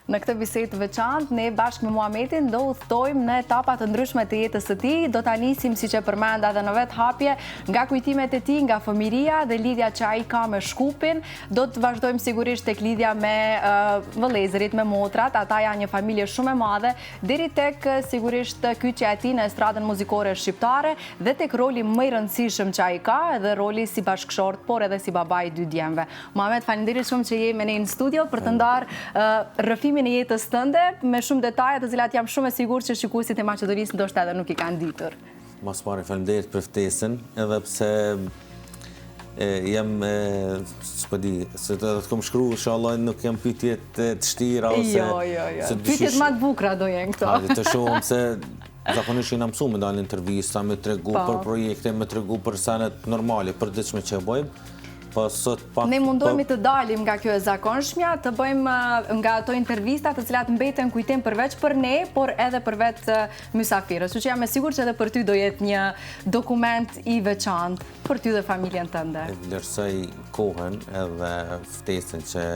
Në këtë bisedë të veçantë, ne bashkë me Muhametin do udhtojmë në etapa të ndryshme të jetës së tij, do ta nisim siç e përmenda edhe në vetë hapje, nga kujtimet e tij, nga fëmiria dhe lidhja që ai ka me Shkupin, do të vazhdojmë sigurisht tek lidhja me vëllezërit, me motrat, ata janë një familje shumë e madhe, deri tek sigurisht kyçja e tij në estradën muzikore shqiptare dhe tek roli më i rëndësishëm që ai ka, edhe roli si bashkëshort, por edhe si babai i 2 djemve. Muhamet, faleminderit shumë që je me ne në studio për të ndarë rrëfimin e jetës tënde me shumë detaje të cilat jam shumë e sigurt që shikuesit e Maqedonisë ndoshta edhe nuk i kanë ditur. Mas pari faleminderit për ftesën, edhe pse jam s'po di, se të kom shkruar inshallah nuk jam pyetje të vështira ose Jo. Pyetjet më të bukura do jenë këto. Hajde të shohim se zakonisht jena mësuar me dalë intervista, me tregu për projekte, me tregu për senet normale, për diçka që bëjmë. Ne mundohemi të dalim nga kjo e zakonshmja, të bëjmë nga ato intervista të cilat mbeten kujtim përveç për ne, por edhe për vetë mysafirës. Që jam e sigurt që edhe për ty do jetë një dokument i veçantë për ty dhe familjen tënde. Vlerësoj kohën edhe ftesën që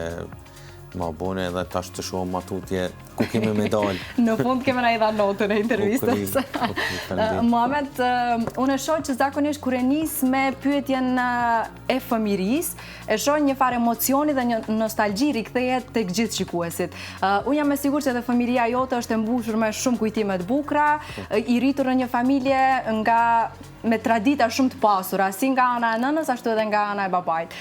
ma bone edhe tash të shohim matutje ku kemi me dalë. Në fund kemi na i dha notën e intervistës. Muhamet, unë shoh që zakonisht kur e nis me pyetjen e fëmirisë, e shoh një farë emocioni dhe një nostalgji rikthehet tek gjithë shikuesit. Unë jam e sigurt që edhe fëmiria jote është e mbushur me shumë kujtime të bukura, i rritur në një familje me tradita shumë të pasura, si nga ana e nënës, ashtu edhe nga ana e babait.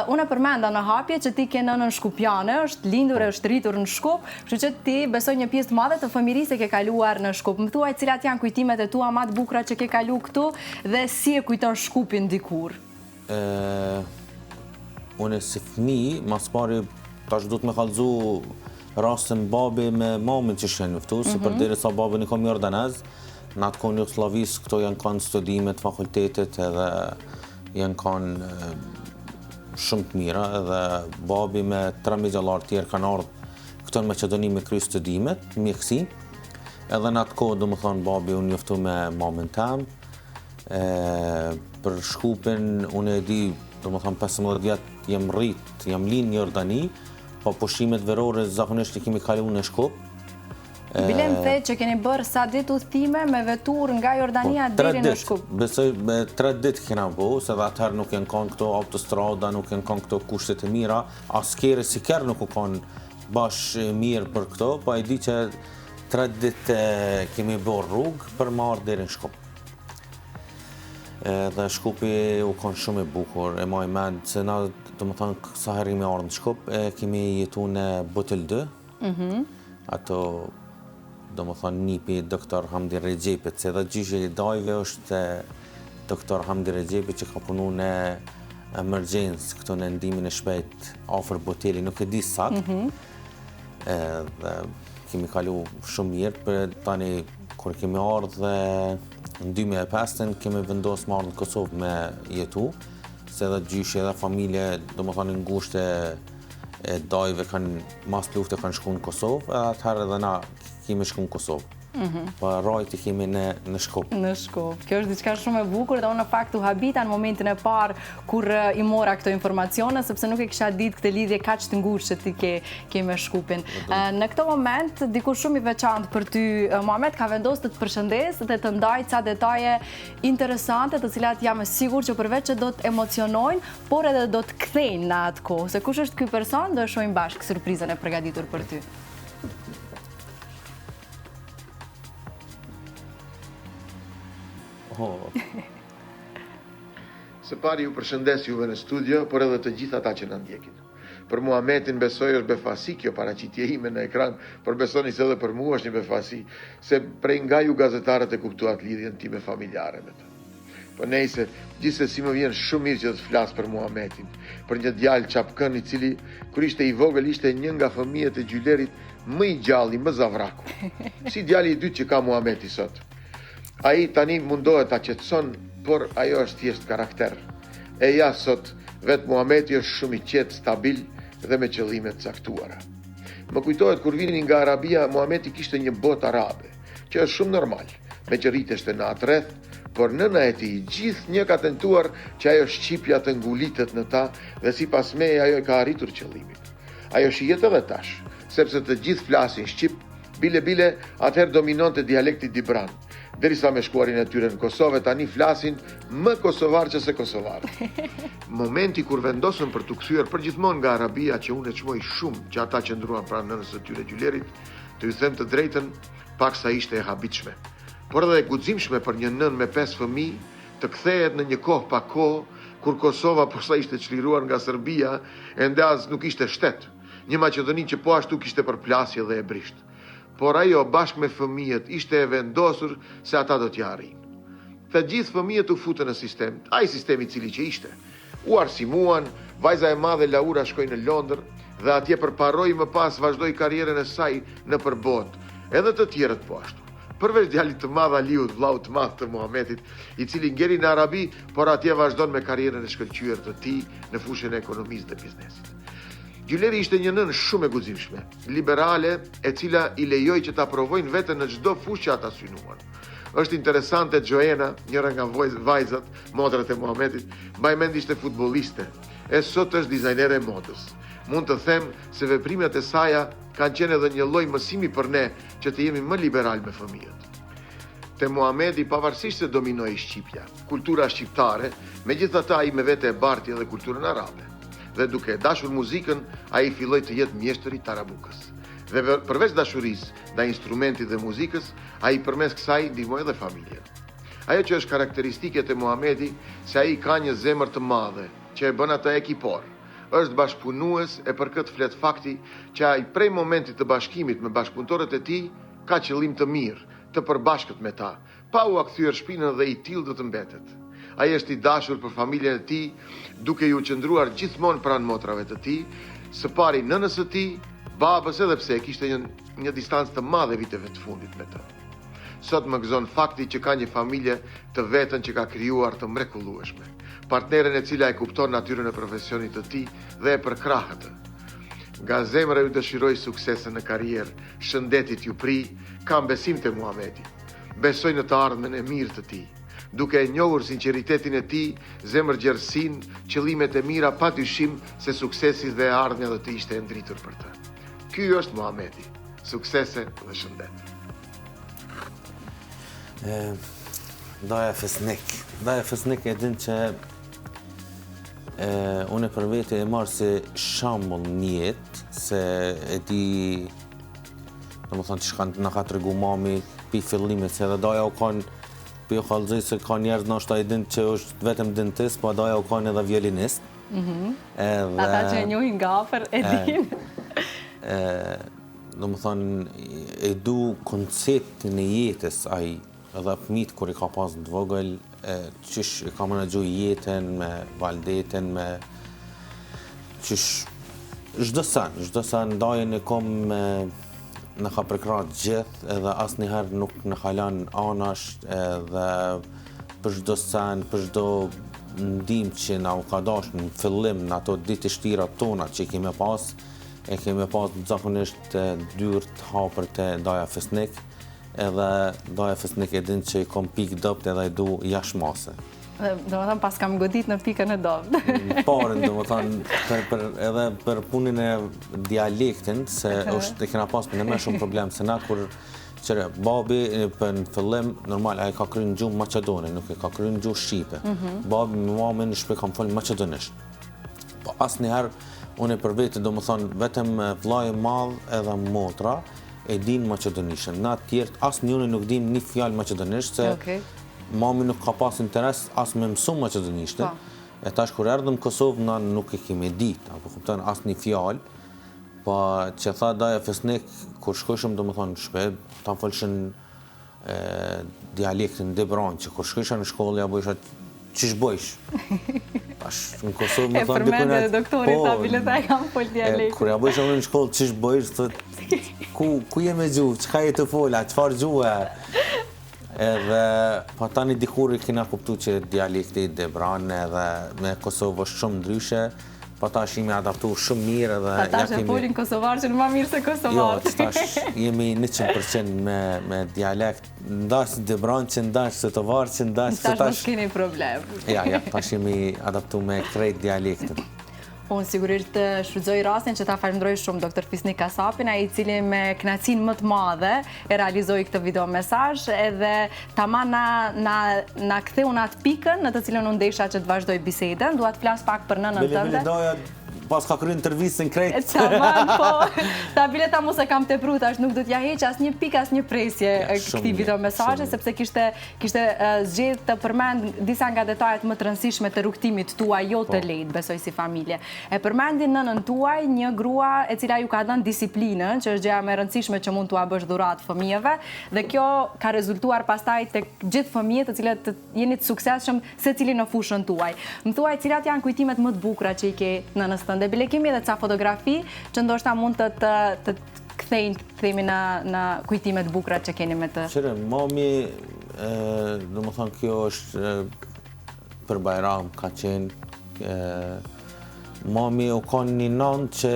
Unë përmenda në hapje që ti ke nënën shkupiane, është lindur e është rritur në Shkup, kështu që ti besoj një pjesë të madhe të fëmirisë e ke kaluar në Shkup. Më thuaj cilat janë kujtimet e tua më të bukura që ke kalu këtu dhe si e kujton Shkupin dikur? Unë si fëmijë, mas pari tash do të më kallëzu rastin babi me mamën që shenë këtu, si përderisa babën i kam Jordanez. Në atë kohë Jugosllavisë, këto janë kanë studimet, fakultetet edhe janë kanë shumë të mira edhe babi me 3 gjallarë tjerë kanë ardhur këto në Maqedoni me kry studimet, mjekësi. Edhe në atë kohë, do më thonë, babi unë njoftu me mamën tem. Për Shkupin, unë e di, do më thonë, 15 vjetë jam rrit, jam linë në Jordani, po pushimet verore zakonisht i kemi kalu në Shkup. Bilem the që keni bërë sa ditë udhëtime me vetur nga Jordania deri në Shkup. Besoj me 3 ditë kena bërë, se dhe atëherë nuk janë kanë këto autostrada, nuk janë kanë këto kushtet e mira, as kere si kërë nuk u kanë bash mirë për këto, pa i di që 3 ditë kemi bërë rrugë për marrë deri në Shkup. Dhe Shkupi u kanë shumë e bukur, e maj mend, se na, do më thonë, sa herë kemi ardhur në Shkup, kemi jetu në Botel 2, ato do më thonë nipi doktor Hamdi Regjepit, se dhe gjyshe i dajve është doktor Hamdi Regjepit që ka punu në emergjensë, këto në ndimin e shpejt afër Boteli, nuk e di saktë. Dhe kemi kalu shumë mirë, për tani kur kemi ardhë dhe në 2005 kemi vendosë më ardhë në Kosovë me jetu, se dhe gjyshe dhe familje, do më thonë ngushtë e dajve kanë mas lufte kanë shku në Kosovë, edhe atëherë edhe na kemi shku në Kosovë. Po rajti kemi në Shkup. Në Shkup. Kjo është diçka shumë e bukur dhe unë në fakt u habita në momentin e parë kur i mora këto informacione, sepse nuk e kisha ditë këtë lidhje kaq të ngushtë që ti ke me Shkupin. Në këtë moment, diku shumë i veçantë për ty, Muhamet ka vendosur të të përshëndes dhe të ndaj ca detaje interesante, të cilat jam e sigurt që përveç që do të emocionojnë, por edhe do të kthejnë në atë kohë. Se kush është ky person, do e shohim bashkë surprizën e përgatitur për ty. Së pari ju përshëndes juve në studio, por edhe të gjithë ata që na ndjekin. Për Muhametin besoj është befasi kjo paraqitje ime në ekran, por besoni se edhe për mua është një befasi, se prej nga ju gazetarët e kuptuat lidhjen time familjare me të. Po nejse, gjithsesi më vjen shumë mirë që të flas për Muhametin, për një djalë çapkën i cili kur ishte i vogël ishte një nga fëmijët e gjylerit më i gjalli, më zavraku. Si djali i dytë që ka Muhameti sot. Ai tani mundohet ta qetëson, por ajo është thjesht karakter. E ja sot, vetë Muhameti është shumë i qetë, stabil dhe me qëllime të caktuara. Më kujtohet kur vinin nga Arabia, Muhameti kishte një botë arabe, që është shumë normal, me që rriteshte në atë rreth, por nëna e tij gjithë një ka tentuar që ajo shqipja të ngulitet në ta dhe sipas meje ajo ka arritur qëllimin. Ajo shihet edhe tash, sepse të gjithë flasin Shqip, bile atëherë dominonte dialekti Dibran. Derisa me shkuarin e tyre në Kosovë, tani flasin më kosovar që se kosovar. Momenti kur vendosën për të kthyer përgjithmonë nga Arabia, që unë e çmoj shumë që ata që ndruan pranë nënës së tyre Gjulerit, të ju them të drejtën, paksa ishte e habitshme. Por edhe e guximshme për një nën me 5 fëmijë të kthehet në një kohë pa kohë, kur Kosova posa ishte çliruar nga Serbia, ende as nuk ishte shtet. Një Maqedoni që po ashtu kishte përplasje dhe ebrisht. Por ajo bashkë me fëmijët ishte e vendosur se ata do t'ja arrijnë. Të gjithë fëmijët u futën në sistem, ai sistemi i cili që ishte. U arsimuan, vajza e madhe Laura shkoi në Londër dhe atje përparoi më pas vazhdoi karrierën e saj në përbot, edhe të tjerët po ashtu. Përveç djalit të madh Aliut, vllaut të madh të Muhametit, i cili ngeri në Arabi, por atje vazhdon me karrierën e shkëlqyer të tij në fushën e ekonomisë dhe biznesit. Gjuleri ishte një nën shumë e guximshme, liberale, e cila i lejoi që ta provojnë veten në çdo fushë që ata synuan. Është interesante Joena, njëra nga vajzat, motrat e Muhametit, mbaj mend ishte futbolliste, e sot është dizajnere e modës. Mund të them se veprimet e saja kanë qenë edhe një lloj mësimi për ne që të jemi më liberal me fëmijët. Te Muhamedi, pavarësisht se dominoi Shqipja, kultura shqiptare, megjithatë ai me vete e barti edhe kulturën arabe. Dhe duke dashur muzikën, ai filloi të jetë mjeshtër i tarabukës. Dhe përveç dashurisë ndaj instrumentit dhe muzikës, ai përmes kësaj ndihmoi edhe familjen. Ajo që është karakteristike te Muhamedi, se ai ka një zemër të madhe, që e bën atë ekipor. Është bashkëpunues e për këtë flet fakti që ai prej momentit të bashkimit me bashkëpunëtorët e tij ka qëllim të mirë, të përbashkët me ta, pa u akthyer shpinën dhe i tillë do të mbetet. Ai është i dashur për familjen e tij, duke ju qëndruar gjithmonë pranë motrave të tij, së pari nënës së tij, babës, edhe pse kishte një distancë të madhe viteve të fundit me të. Sot më gëzon fakti që ka një familje të vetën që ka krijuar të mrekullueshme, partneren e cila e kupton natyrën e profesionit të tij dhe e përkrah atë. Nga zemra ju dëshiroj suksese në karrierë, shëndetit ju pri, kam besim te Muhamedi. Besoj në të ardhmen e mirë të tij. Duke e njohur sinqeritetin e tij, zemërgjerësinë, qëllimet e mira, padyshim se suksesi dhe ardhmja do të ishte e ndritur për të. Ky është Muhamedi. Suksese dhe shëndet. Daja Fesnik e din që unë për vete e marë se shambull njetë, se e di, do më thonë që shkanë në ka të regu mami pi fillimit, se edhe daja u kanë, për ju kalëzoj se ka njerëz në është a i din që është vetëm dentist, po daja u kanë edhe violinist. Ata që e njohin nga afër e din. Do më thonë, e du konceptin e jetës ai, edhe fëmijët kur i ka pas në të vogël, qysh i ka menaxhu jetën me valdetin, me qysh çdo sen dajën e kom në ka përkrat gjithë, edhe asnjëherë nuk në ka lënë anash, edhe për çdo sen, për çdo ndim që na u ka dash në fillim në ato ditë shtira tona që kemi pas, e kemi pas zakonisht dyrt hapër të Daja Fesnik, edhe Daja Fesnik e din që i kom pikë dopt edhe i du jashtë mase. Do më thënë pas kam godit në pikën e dopt. Parën, do më thënë, edhe për punin e dialektin, se është e kena pas për në me shumë problem, se na kur qëre, babi për në fillim, normal, a i ka kryen gjuhë Macedoni, nuk e ka kryen gjuhë Shqipe. Babi me mamin në shpe kam folë Macedonisht. Po asë njëherë, unë e për vete, do më thënë, vetëm vllai i madh edhe motra, e din Macedonishën. Na tjertë, asë njëri nuk din një fjalë Macedonisht, se mami nuk ka pas interes as me mësu Macedonishtë. E tash kur erdhëm Kosovë, na nuk e kemi ditë, apo kupton as një fjalë. Po që tha Daja Fesnik, kur shkojshëm do më thonë shpe, ta folshin dialektin Debran, që kur shkojshëm në shkollë, ja bojsha, qish bojsh? Tash në Kosovë më thonë dikune... E përmende doktori, ta bileta e kam fol dialektin. Kur ja bojsha në shkollë, qish bojsh, thët, ku jeme gjuhë, qka je të fola, qfar gjuhë? Edhe pa tani dikur i kena kuptu që dialekti Debran edhe me Kosovë është shumë ndryshe, pa tash jemi adaptu shumë mirë edhe... Pa tash e folin kosovarë që në ma mirë se kosovarë. Jo, tash jemi 100% me dialekt, ndash Debran që ndash se të varë që ndash... Tash nuk keni problem. Ja, tash jemi adaptu me krejt dialektin. Unë sigurisht të shfrytëzoj rastin që ta falenderoj shumë Dr. Fisnik Kasapin, ai i cili me kënaqësinë më të madhe e realizoi këtë video mesazh edhe tamam na ktheu në atë pikën në të cilën unë desha që të vazhdoj bisedën. Dua të flas pak për nënën tënde. Pas ka kryer intervistën krejt. Tamam, po. Ta bile ta mos e kam tepru tash, nuk do t'ja heq asnjë pikë, asnjë presje këtij video mesazhi, sepse kishte zgjedhë të përmend disa nga detajet më të rëndësishme të rrugtimit tuaj, jo të lehtë, besoj si familje. E përmendin nënën tuaj, një grua e cila ju ka dhënë disiplinën, që është gjëja më e rëndësishme që mund t'ua bësh dhuratë fëmijëve, dhe kjo ka rezultuar pastaj tek gjithë fëmijët të cilët jeni të suksesshëm secili në fushën tuaj. Më thuaj cilat janë kujtimet më të bukura që i ke nënës tënde. Bile kemi edhe ca fotografi që ndoshta mund të kthejnë në kujtimet bukura që keni me të. Qire, mami, do më thonë kjo është për Bajram ka qenë, mami u konë një nanë që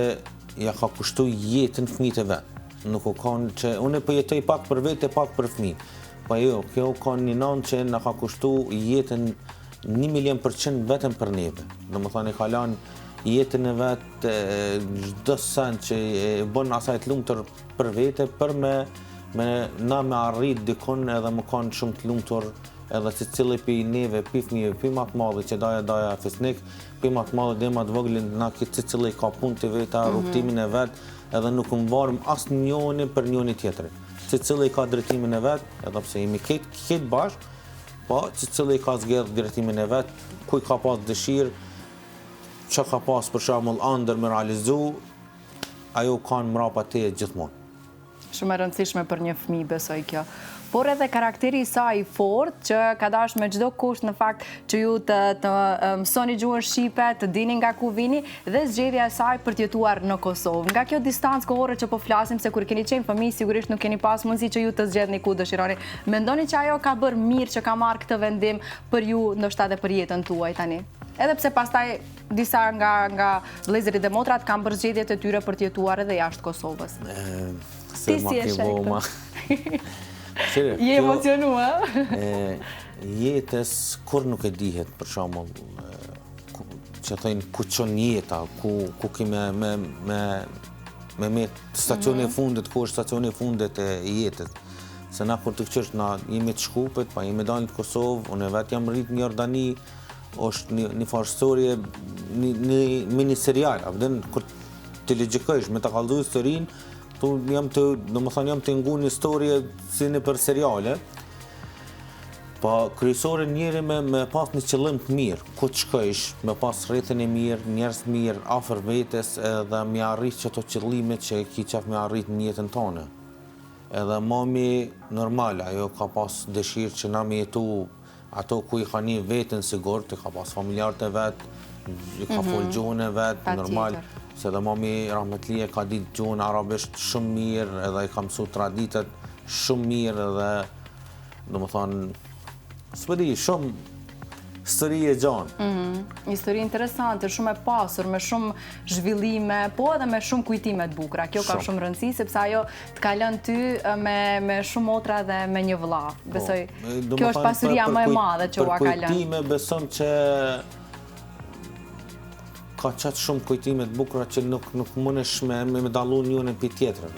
ja ka kushtu jetën fëmijët e vetë. Nuk u konë që, unë po jetoj pak për vetë e pak për fëmijë. Po jo, kjo u konë një nanë që na ka kushtu jetën 1.000.000% vetëm për neve. Do më thonë i kalan jetën e vetë, çdo sen që bën asaj të lumtur për vete, për na me arrit dikon edhe më kanë shumë të lumtur edhe se cili pi neve, pi fëmijëve, pi më të madhe që daja Fisnik, pi më të madhe dhe më të voglin, na që cili ka punë të veta, rrugtimin e vet, edhe nuk mbarëm as njëri për njëri tjetrin. Se cili ka drejtimin e vet, edhe pse jemi këtë bashkë, po që cili ka zgjedhur drejtimin e vet, kuj ka pas dëshirë, që ka pas për shembull ëndër me realizu, ajo kanë mrapa teje gjithmonë. Shumë e rëndësishme për një fëmijë, besoj kjo. Por edhe karakteri i saj i fortë që ka dashur me çdo kusht në fakt që ju të mësoni gjuhën shqipe, të dini nga ku vini dhe zgjedhja e saj për të jetuar në Kosovë. Nga kjo distancë kohore që po flasim, se kur keni qenë fëmijë sigurisht nuk keni pas mundësi që ju të zgjedhni ku dëshironi. Mendoni që ajo ka bërë mirë që ka marrë këtë vendim për ju, ndoshta edhe për jetën tuaj tani? Edhe pse pastaj disa nga vëllezërit dhe motrat kanë bërë zgjedhjet e tyre për të jetuar edhe jashtë Kosovës. Ti si e sheh? Je emocionua? Jetës kur nuk e dihet, për shembull, që thënë ku çon jeta, ku ki me stacioni e fundit, ku është stacioni e fundit e jetës. Se na kur të këqysh, na jemi të Shkupit, pa jemi dalë në Kosovë, unë vetë jam rrit në Jordani, është një farë storje, një mini serial, kur të legjikojsh me të kallëzu historinë, jam të ngu një storje si një për seriale, pa kryesore njëri me pas një qëllim të mirë, ku të shkojsh, me pas rrethin e mirë, njerëz mirë, afër vetes, edhe me arrit çato qëllime që ki qef me arrit në jetën tonë. Edhe mami normal, ajo ka pas dëshirë që na me jetu ato ku i ka një vetën sigurt, i ka pas familjarët e vetë, i ka folë gjuhën e vetë, normal, se dhe mami rahmetli e ka ditë gjuhën arabisht shumë mirë, edhe i ka mësu traditet shumë mirë, edhe, do më thonë, s'pëdi, shumë histori e gjanë. Histori interesante, shumë e pasur, me shumë zhvillime, po edhe me shumë kujtime të bukura. Kjo ka shumë rëndësi, sepse ajo të ka lënë ty me shumë motra dhe me një vëlla. Besoj, kjo është pasuria më e madhe që ua ka lënë. Për kujtime besom që ka qatë shumë kujtime të bukura që nuk mundesh me dallu njërin për tjetrën.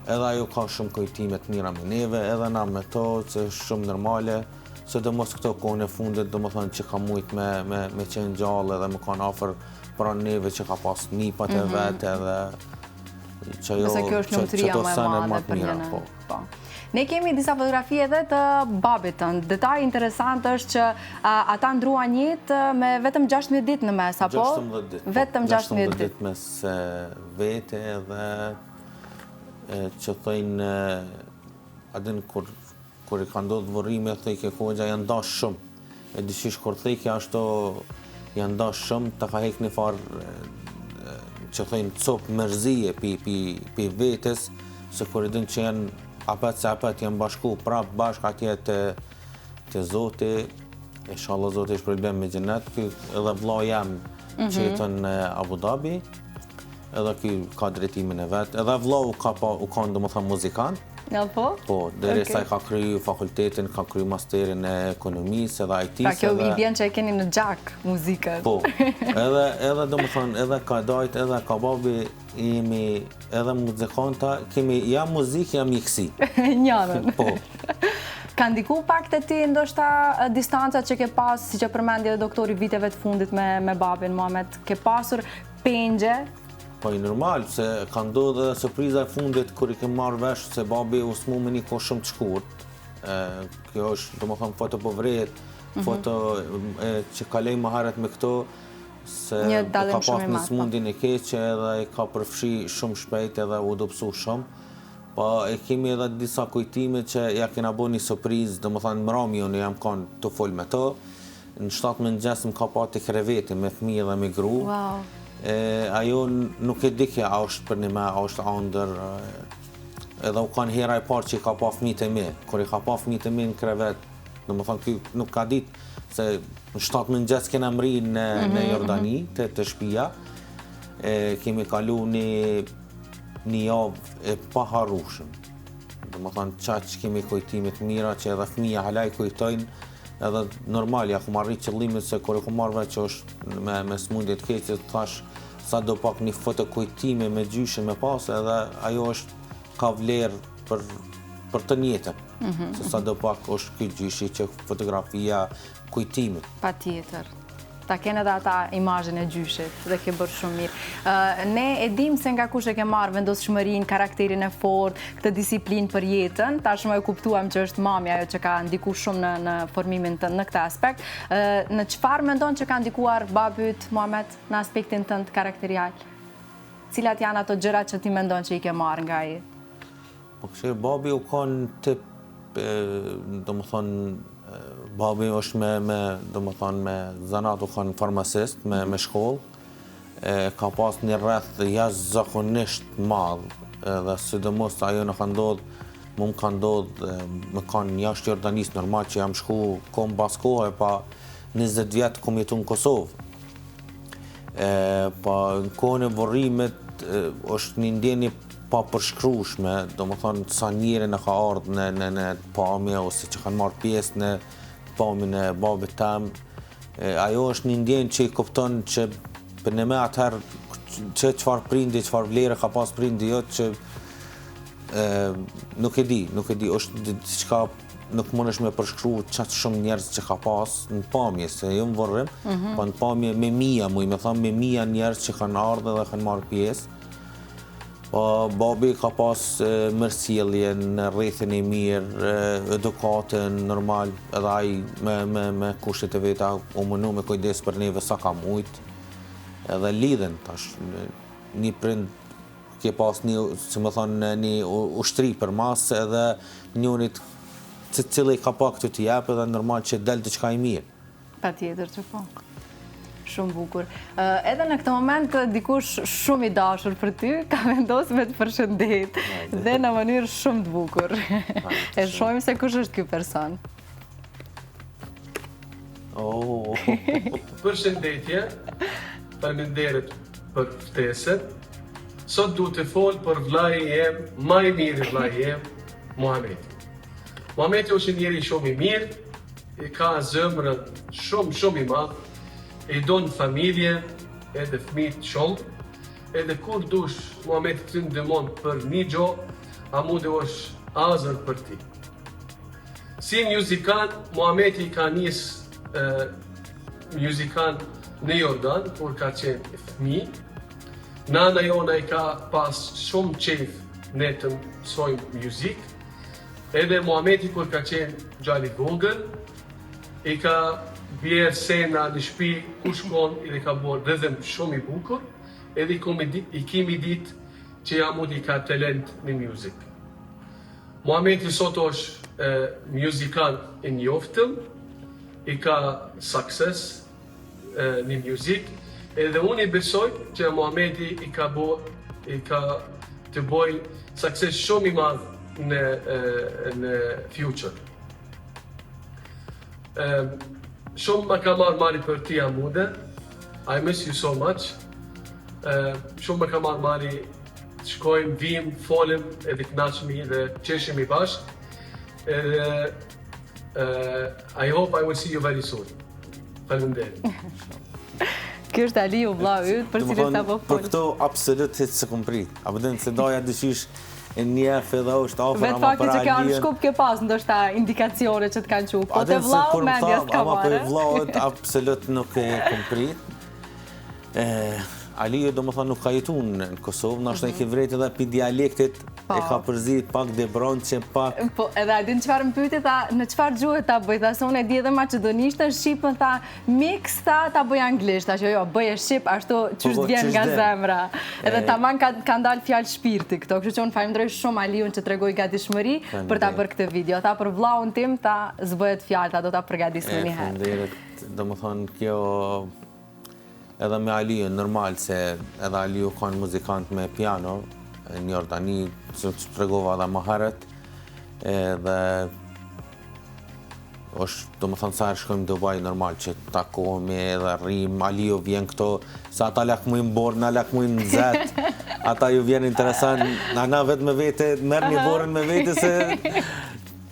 Edhe ajo ka shumë kujtime të mira me neve, edhe na me to, që është shumë normale. Se do mos këto kohën e fundit, do më thonë që ka mujt me qenë gjallë edhe më kanë afer pranë neve që ka pas nipat e vetë edhe që kjo është lumturia më e madhe për një. Ne kemi disa fotografi edhe të babit tënd. Detaj interesant është që ata ndruan jetë me vetëm 16 ditë në mes, apo? 16 ditë. Vetëm 16 ditë mes vete edhe që thëjnë adin kur i ka ndodhë vërrime, thejke kogja janë dash shumë. E dishish kur thejke ashto janë dash shumë, të ka hek një farë që thejnë copë mërzije pi vetës, se kur i din që janë apet janë bashku prapë bashkë atje të Zoti, inshallah Zoti është problem me gjenet, edhe vlla jam që jeton në Abu Dhabi, edhe ky ka drejtimin e vet. Edhe vllau u ka domethënë muzikant. Po, derisa ka kryu fakultetin, ka kryu masterin e ekonomisë edhe IT-së. Pra kjo i vjen që e keni në gjak muzikën. Po, edhe domethënë edhe ka dajt, edhe ka babi, jemi edhe muzikanta, kemi jam muzikë, jam mjekësi. Njënën. Po. Ka ndiku pak të ti ndoshta distancat që ke pas, si që përmendi edhe doktori viteve të fundit me babin Muhamet, ke pasur pengje? Po i normal, se ka ndodhë surpriza e fundit kër i kem marrë vesh se babi u smu me një kohë shumë të shkurt. Kjo është, domethënë, foto po vret, foto që kalej më herët me këto, se ka pas një smundin e keqe edhe i ka përfshi shumë shpejt edhe u dopsu shumë. Po e kemi edhe disa kujtime që ja kena bo një surprizë, domethënë mrami unë jam kanë të fol me to. Në 7 mëngjes më ka pati kreveti me fëmijë dhe me gru. Ajo nuk e dikja a është për një me, a është andër, edhe u kanë hera e parë që i ka pa fëmijët e mi. Kër i ka pa fëmijët e mi në krevet, domethënë ky nuk ka ditë se në 7 mëngjes kena mri në Jordani, të shtëpia. Kemi kalu një javë e paharrueshëm. Domethënë që kemi kujtimit mira që edhe fëmija halaj kujtojnë, edhe normal, ja ku marri qëllimit se kër e ku marrë që është me smundjet keqe, thash sa do pak një foto kujtime me gjyshe me pas, edhe ajo është ka vlerë për të njëtën. Se sa do pak është këtë gjyshi që fotografia kujtimit. Pa tjetër. Ta kene dhe ata imazhin e gjyshit dhe ke bërë shumë mirë. Ne e dim se nga kush e ke marrë vendosshmërinë, karakterin e fortë, këtë disiplinë për jetën. Tashmë e kuptuam që është mamja ajo që ka ndikuar shumë në formimin tënd në këtë aspekt. Në çfarë mendon që ka ndikuar babyt Muhamet në aspektin tënd karakterial? Cilat janë ato gjërat që ti mendon që i ke marrë nga ai? Po kështu babi u ka në tip, domethënë babi është me zanat u kanë farmacist, me shkollë. Ka pas një rreth jashtëzakonisht madh, dhe sidomos ajo në ka ndodhë, më ka ndodhë, më kanë jashtë Jordanisë, normal që jam shku kohë mbas kohë, pa 20 vjetë kom jetu në Kosovë. Pa në kohën e vorrimit është një ndjenjë pa përshkrueshme, domethënë sa njëri në ka ardhë në pamje ose që kanë marrë pjesë në pamjen e babit tam. Ajo është një ndjenjë që i kupton që për në me atëherë që çfarë prindi, çfarë vlere ka pas prindi jot që nuk e di, është diçka nuk mundesh me përshkruaj çfarë shumë njerëz që ka pas në pamje, se jo në vorrim, po në pamje me mia, me mia njerëz që kanë ardhur dhe kanë marrë pjesë. Po babi ka pas mirësjellje në rrethin e mirë, edukatën normal, edhe ai me kushtet e veta u mundu me kujdes për neve sa ka mujt. Edhe lidhen tash një prind ke pas një ushtri për mas edhe njërit cili ka pa këtë t'i jep edhe normal që del diçka i mirë. Patjetër që po. Shumë bukur. Edhe në këtë moment, dikush shumë i dashur për ty, ka vendosur me të përshëndet dhe në mënyrë shumë të bukur. E shohim se kush është ky person. Përshëndetje, faleminderit për ftesën. Sot du të fol për vllai jem, më i miri vllai jem, Muhameti. Muhameti është njeri shumë i mirë, i ka zemrën shumë i madh, i donë familje, edhe fëmijët shumë, edhe kur dush Muhameti të ndihmon për një gjo, a mundi është azër për ti. Si muzikant, Muhameti ka nis muzikant në Jordan, kur ka qenë fëmijë. Nana jona i ka pas shumë qejf ne të mësojmë muzikë. Edhe Muhameti kur ka qenë gjali vogël, i ka bjerë sena në shtëpi ku shkon edhe ka bërë rrëdhëm shumë i bukur, edhe i kemi ditë që Jamut i ka talent në muzikë. Muhameti sot është muzikant i njoftëm, i ka success në muzikë, edhe unë i besoj që Muhameti i ka të bëjë success shumë i madh në future. Shumë më ka marrë për ti Amude. I miss you so much. shumë më ka marrë mali, shkojmë, vim, folim, edhe kënaqemi dhe qeshemi bashkë. Edhe I hope I will see you very soon. Faleminderit. Ky është Aliu, vllau yt, për cilën ta po fol. Për këto absolut hiç se kum prit. Apo den se doja dyshish e njeh edhe është afër vetë fakti që kanë shkup ke pas ndoshta indikacione që të kanë qenë. Po te vllau mendja s'ka marrë. Ama për vllaut absolut nuk e kum prit. Aliu domethënë nuk ka jetuar në Kosovë, ndoshta i ke vret edhe pi dialektit, e ka përzit pak debronçe, pak. Po edhe a din çfarë më pyeti tha, në çfarë gjuhë ta bëj? Tha se unë e di edhe maqedonisht, shqipën tha, mix ta bëj anglisht, tha që jo, bëj shqip ashtu ç'është vjen nga zemra. Edhe tamam ka ndal fjalë shpirti këto, kështu që unë falenderoj shumë Aliun që tregoi gatishmëri për ta bërë këtë video. Tha për vllaun tim, ta s'bëhet fjalë, ta do ta përgatisni një herë. Faleminderit. Domethënë kjo edhe me Aliu normal se edhe Aliu ka muzikant me piano në Jordani, që të tregova edhe më herët, edhe është domethënë sa herë shkojmë në Dubai normal që takohemi edhe rrim, Aliu vjen këto, sa ata lakmojnë borë, na lakmojnë në zet, ata ju vjen interesant, na vetë me vete, merr një borën me vete se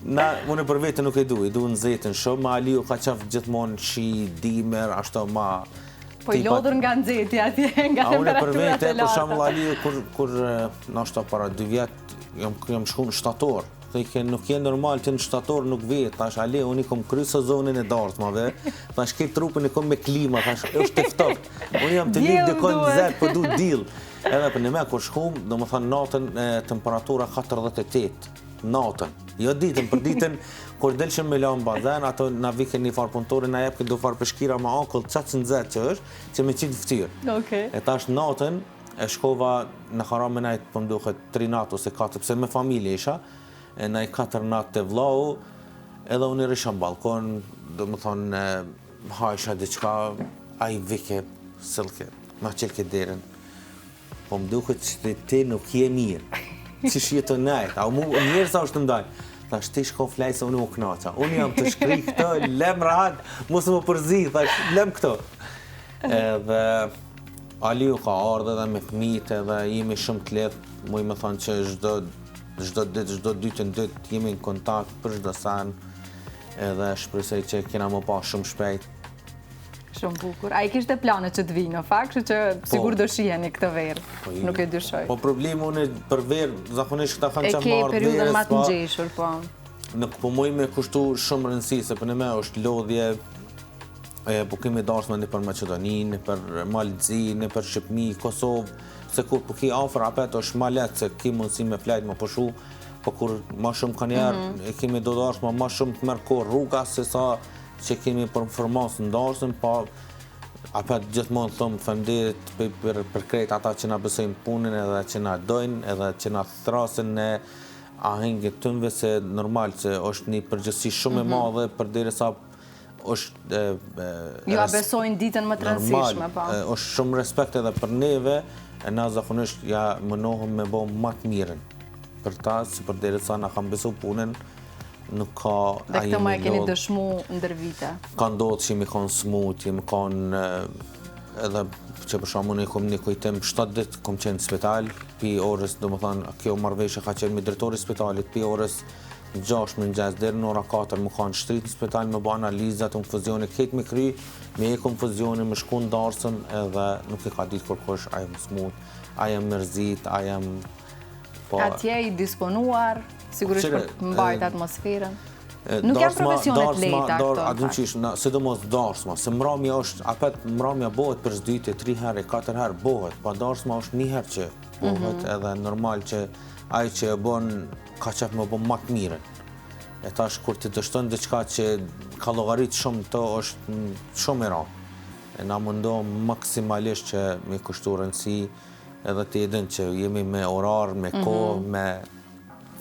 unë për vete nuk e du në zetin shumë, ma Aliu ka qef gjithmonë shi, dimer, ashtu ma. Po i lodhur nga nxehti atje, nga temperaturat e larta. Unë për vete, për shembull Aliu, kur ndoshta para 2 vjet, jam shku në shtator. Thej nuk je normal ti në shtator nuk vet. Tash Aliu, unë kom kry sezonin e dartmave. Tash ke trupin e kom me klima, tash është të ftohtë. Unë jam të lidh dikon zet, po du diell. Edhe për ne kur shkum, domethënë natën temperatura 48. Natën. Jo ditën, për ditën kur delshim me lan bazen, ato na viken një farë punëtori, na jep këto farë peshkira me akull, çat nxehtë që është, që me qitë ftyrë. Okej. E tash natën e shkova në Haram me najt, po më duket 3 natë ose 4, pse me familje isha, e naj 4 natë të vllau, edhe unë risha në balkon, domethënë hajsha diçka, ai vike, sillke, ma çelke derën. Po më duket që ti nuk je mirë. Që shjeton najt, a mu njerë sa është të ndaj. Thash ti shko flaj se unë u knaqa. Unë jam të shkri këto, lem rahat, mos më përzi, thash lem këto. Edhe Aliu ka ardhe dhe me fëmijët edhe jemi shumë të lehtë, muj me thonë që çdo ditë në ditë jemi në kontakt për çdo sen, edhe shpresoj që kena më pa shumë shpejt. Shumë bukur. A i kishte plane që të vinë, në fakt, që sigur do shiheni këtë verë, nuk e dyshoj. Po problemi unë për verë, zakonisht këta kanë që marrë verës, e ke periudën ma të ngjeshur, po. Nuk po muj me kushtu shumë rëndësi, se për në me është lodhje, po kemi darsma në për Maqedoni, në për Malzi, në për Shqipni, Kosovë, se kur po ki afër apet është ma letë, se ki mundësi me flajt më përshu, po kur ma shumë ka njerë, kemi do darsma ma shumë të merko rruga, se sa që kemi për informacë në darsën, po apet gjithmonë thëmë fënderit për krejt ata që na besojnë punin edhe që na dojnë, edhe që na thrasin në ahengit tëmve, se normal që është një përgjësi shumë e madhe për derisa është... Ju a besojnë ditën më të rëndësishme, po. është shumë respekt edhe për neve, e na zakonisht ja mënohëm me bo më të mirën për ta, si për derisa na kam besu punin, nuk ka... Dhe këtë më e keni dëshmu ndër vite? Ka ndodhë që jemi kanë smut, jemi kanë edhe që për shumë unë i kom një kujtim 7 ditë kom qenë në spital, pi orës, do më thanë, kjo marrëveshje ka qenë me drejtori spitalit, pi orës 6 mëngjes deri në ora 4 më kanë shtrit në spital, me bo analizat, infuzioni, ketë me kry, me e konfuzioni, me shku në darsën, edhe nuk e ka ditë kërkosh, a jem smut, a jem mërzit, a jem... Atje i disponuar, sigurisht për të mbajt atmosferën. Nuk janë profesionet lejta këto. Sidomos darsma, se mramja është, apet mramja bëhet për s'dyte, 3 herë, 4 herë bëhet, pa darsma është 1 herë që bëhet, edhe normal që ai që e bon, ka qef me bon ma të miren. E tash kur të dështon diçka që ka llogarit shumë të është shumë e rëndë. E na mundohem maksimalisht që me kushtu rëndësi, edhe të edhin që jemi me orar, me kohë, me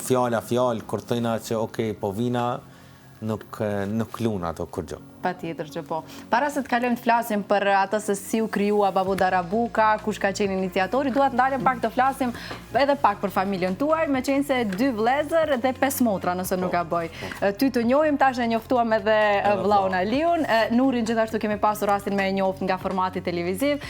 fjallë, kur thëjna që okej, po vina nuk luna ato kur gjë. Patjetër që po. Para se të kalojmë të flasim për atë se si u krijua Babu Darabuka, kush ka qenë iniciatori, duhet ndalem pak të flasim edhe pak për familjen tuaj, me qenë se 2 vëllezër dhe 5 motra, nëse nuk gaboj. Ty të njohim, tash e njoftuam edhe vllaun Aliun, Nurin gjithashtu kemi pasur rastin me e njoft nga formati televiziv.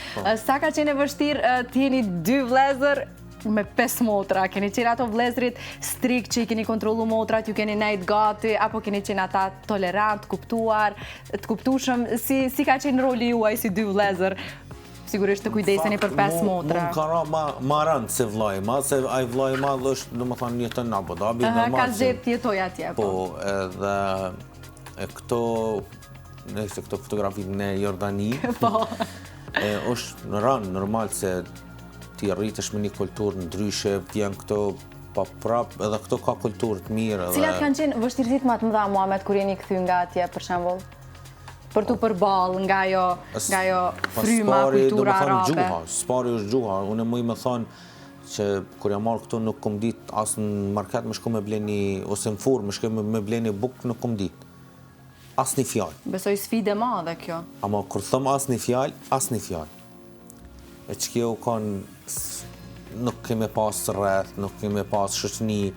Sa ka qenë e vështirë të jeni 2 vëllezër me 5 motra, keni qenë ato vëllezërit strikt që i keni kontrollu motrat, ju keni nejt gati, apo keni qenë ata tolerant, të kuptushëm, si ka qenë roli juaj si 2 vëllezër, sigurisht të kujdeseni për 5 motra. Mund ka ra ma rëndë se vllai ma, se ai vllai i madh është, domethënë, jetën në Abu Dhabi, normal. Ka zgjedhë jetoj atje, po. Edhe këto fotografitë në Jordani, është në rëndë, normal se ti rritesh me një kulturë ndryshe, vjen këto pa prap, edhe këto ka kulturë të mirë. Cilat kanë qenë vështirësitë më të mëdha, Muhamet, kur jeni kthy nga atje, për shembull? Për tu përballë nga ajo fryma, kultura arabe. Spari është gjuha. Unë më i më thonë që kur jam marrë këtu nuk kom ditë as në market më shko me bleni, ose në furrë më shko me bleni bukë, nuk kom ditë. Asnjë fjalë. Besoj sfidë e madhe kjo. Ama kur thëm asnjë fjalë. E që kjo kanë, nuk kemi pas rreth, nuk kemi pas shoqëni.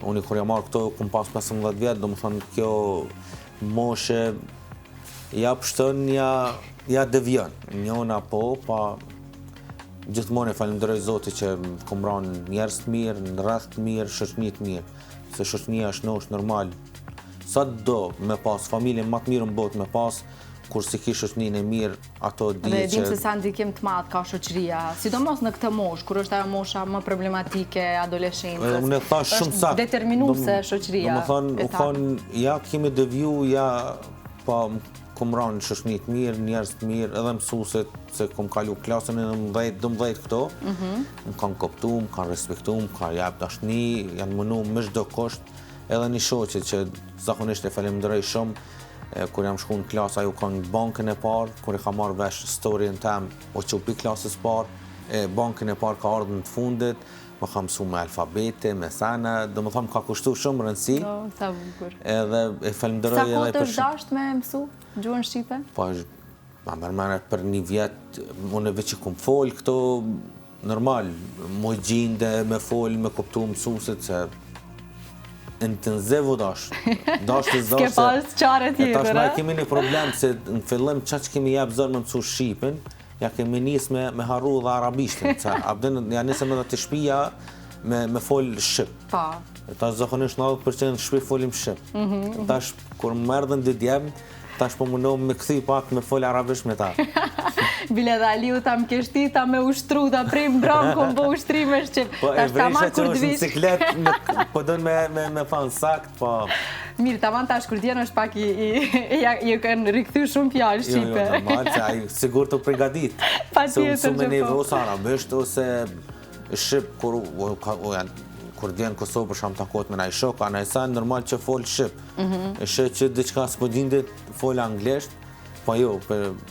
Unë kur jam marrë këto, kum pas 15 vjetë, do më thonë kjo moshe, ja pështën, ja devjën. Njona po, pa gjithmonë e falenderoj Zotit që kom ranë njerëz të mirë, në rreth të mirë, shoqëni të mirë. Se shoqënia është normal. Sa do me pas, familjen më të mirë në botë me pas, kur si ki shoqëninë e mirë, ato di që... Dhe dim se sa ndikim të madh ka shoqëria, sidomos në këtë moshë, kur është ajo mosha më problematike, adoleshencës. Unë e thash shumë saktë. Është determinuese shoqëria. U thonë, ja kemi deviju, ja pa kom ranë shoqëni të mirë, njerëz të mirë, edhe mësuesit, se kom kalu klasën e 11-12 këto, më kanë koptu, më kanë respektu, më kanë jap dashni, janë mënu me çdo kusht, edhe një shoqe që zakonisht e falenderoj shumë. Kur jam shku në klasë, ajo ka në bankën e parë, kur e ka marrë vesh storyn tem, o që u pi klasës parë, bankën e parë ka ardhur në të fundit, më ka mësu me alfabete, me sana, do më thamë ka kushtu shumë rëndësi. Sa bukur. Edhe e falenderoj edhe për... Sa kohë të dasht me mësu gjuhën shqipe? Po, ma mërmenet për një vjetë, unë veç që kum folë këto, normal, moj gjinde, me folë, me kuptu mësusit, se intenzivu dasht s'ke pas qare tjetër, tash na kemi një problem se në fillim qa që kemi jep zërë me mësu Shqipin, ja kemi nis me harru dhe arabishtin, ja nisëm edhe të shpija me folë Shqip. Tash zakonisht 90% shpi folim Shqip. Tash kur më erdhen dy djemë, tash po mundohem me këthy pak me folë arabisht me ta. Bile dhe Aliu ta më keshti, ta me ushtru, ta prim bram, kom po ushtri me Shqip. E vresha që është në ciklet, po dënë me fanë sakt, po... Mirë, taman tash kur t'jen është pak i kanë rikëthy shumë fjallë Shqipe. Jo, normal, që ai sigur të pregadit. Pa tjetër që po. Se me neve po. ose arabisht, ose Shqip, kur djenë Kosovë për shumë takot me naj shok, a najsan normal që folë Shqip. E shë që diqka s'po dindit folë anglisht, po jo,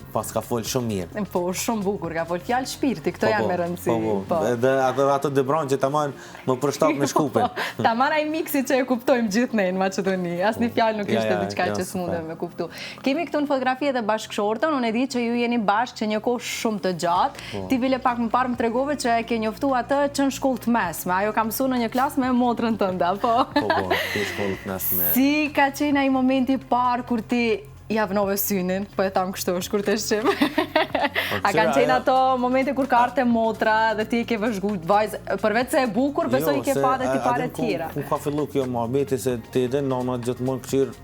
pas ka folë shumë mirë. Po, shumë bukur, ka folë fjallë shpirti, këto janë me rëndësi. Po, edhe ato debran që taman më përshtap me Shkupin. Taman ai miksi që e kuptojmë gjithë ne në Maqedoni, asnjë fjalë nuk ishte diçka që s'mundem me kuptu. Kemi këtu në fotografi edhe bashkëshortën, unë e di që ju jeni bashkë që një kohë shumë të gjatë. Ti bile pak më parë më tregove që e ke njoftu atë që në shkollë të mesme, ajo ka mësuar në një klasë me motrën tënde, apo? Po, në shkollë të mesme. Si ka qenë ai momenti parë kur ti javnove synin, po e tam kështu është kur të shqip. A kanë qenë ato momente kur ka arte motra dhe ti e ke vëzhgujt vajzë, përveç se e bukur, besoj i ke pa dhe ti pare tjera. Ku ka fillu kjo muhabeti se ti edhe nona gjithmonë këqyrë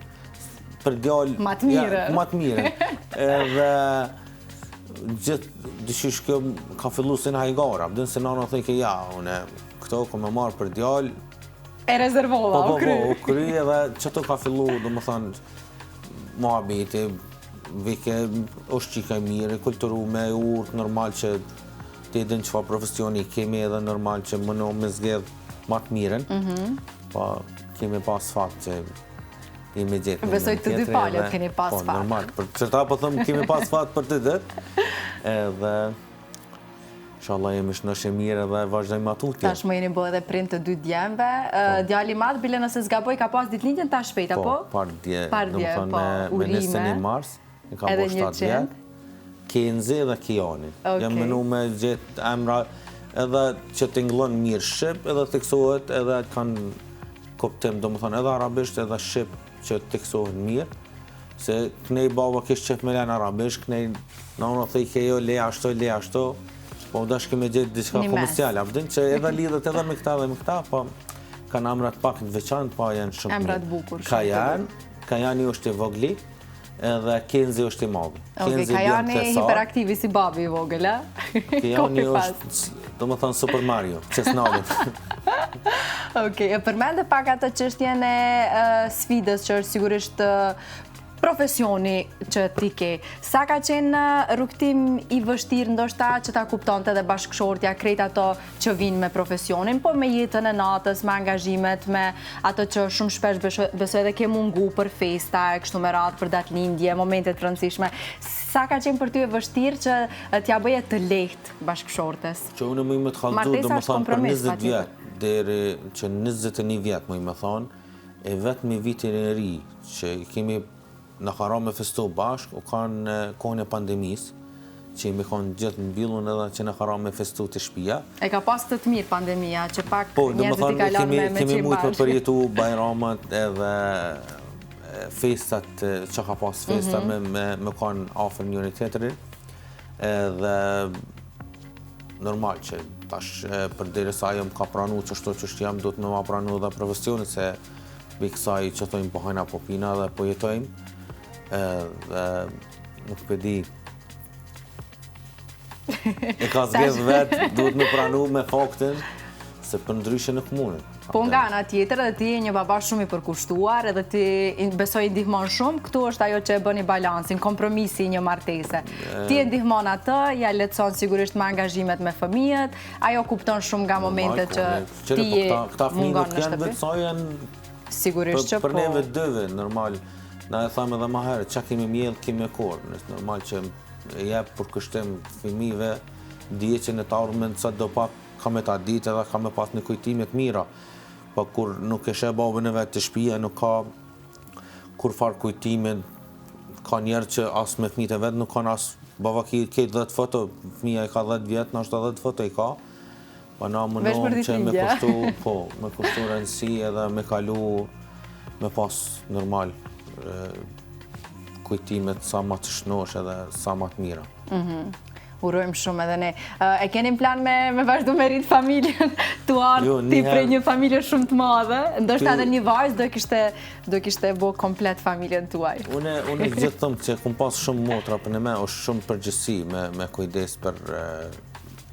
për djallë... Ma të mire. Ma të mire. Edhe gjithë dyshish kjo ka fillu se në hajgara, bëdën se nona thëjke ja, une këto ko me marë për djallë... E rezervova, u kry. Po, u kry edhe që to ka fillu, do më thënë, muhabeti, vike është qika i mirë, kulturume, urtë, normal që ti edhin qëfa profesioni kemi edhe normal që mëno me zgedh ma të miren, pa kemi pas fakt që jemi gjithë. Besoj të dy palët keni pas fakt. Po, normal, për qërta po thëmë kemi pas fakt për të dhët, edhe Inshallah jemi shëndoshë mirë dhe vazhdojmë atutje. Tash më jeni bo edhe prind të 2 djemve. Djali madh, bile nëse s'gaboj, ka pas ditëlindjen tash shpejt, apo? Pardje, Pardje, po, me 21 mars, e ka bo 7 vjetë. Kenzi dhe Kijani. Jam mënu me gjithë emra edhe që t'inglon mirë Shqip, edhe t'eksohet, edhe kanë koptim, do më thonë, edhe arabisht, edhe Shqip që t'eksohet mirë. Se kënej baba kishë qef me len arabisht, kënej në unë thej kejo le ashto, po dash kemi gjithë diçka komerciale, apëdin që edhe lidhet edhe me këta dhe me këta, po kanë emrat pak të veçantë, po janë shumë mirë. Emrat bukur. Kajani është i vogli, edhe Kenzi është i madhi. Kajani hiperaktivi si babi i vogël, a? Kajani është, do më thonë, Super Mario, qesnavit. Okej, përmende pak atë çështjen e sfidës që është sigurisht profesioni që ti ke. Sa ka qenë rrugtim i vështirë ndoshta që ta kuptonte edhe bashkëshortja krejt ato që vinë me profesionin, po me jetën e natës, me angazhimet, me ato që shumë shpesh besoj edhe ke mungu për festa, e kështu me radhë, për datëlindje, momentet të rëndësishme. Sa ka qenë për ty e vështirë që t'ja bëje të lehtë bashkëshortes? Që unë më të kallëzu, do më thonë, për 20 vjetë, deri që 21 vjetë, më thonë, e vetë me vitin e ri, që kemi në ka ra me festu bashkë, u kanë kohën e pandemisë, që me kanë gjithë në bilun edhe që në ka ra me festu të shpia. E ka pas të mirë pandemia, që pak njerëzit i kalan me qim bashkë. Kemi mujtë për përjetu bajramat edhe festat, që ka pas festa me kanë afer njëri tjetërin, edhe normal që tash për deri sa jam ka pranu që shto që jam, do të me ma pranu dhe profesionit, se bi kësaj që tojmë po hajna po pina dhe po jetojmë, dhe nuk pëdi e ka zgjedh vetë, duhet me pranu me faktin se për ndryshe nuk mundin. Po nga ana tjetër edhe ti je një baba shumë i përkushtuar edhe ti besoj ndihmon shumë, këtu është ajo që e bën i balansin, kompromisi një martese. Ti e ndihmon atë, ja lehtëson sigurisht me angazhimet me fëmijët, ajo kupton shumë nga momentet që ti mungon në shtëpi. Sigurisht që po. Për neve dëve, normal, na e thamë edhe ma herë, qa kemi mjellë, kemi e korë. Normal që e jepë për kështem fëmijëve, dje që në ta urmen sa do pak ka me ta ditë edhe ka me pas një kujtimet mira. Po kur nuk e shë babën e vetë të shpia, nuk ka kur farë kujtimin, ka njerë që asë me fëmijët e vetë, nuk kanë asë, baba ke 10 foto, fëmija i ka 10 vjetë, në është 10 foto i ka. Pa na më nëmë që me kushtu rëndësi edhe me kalu, me pas normal kujtimet sa ma të shnosh edhe sa ma të mira. Urojmë shumë edhe ne. E keni plan me vazhdu me rritë familjen tuar, ti prej një familje shumë të madhe, ndoshta edhe një vajzë do kishte bo komplet familjen tuaj. Unë gjithë thëmë që kum pas shumë motra për në me, është shumë përgjësi me kujdes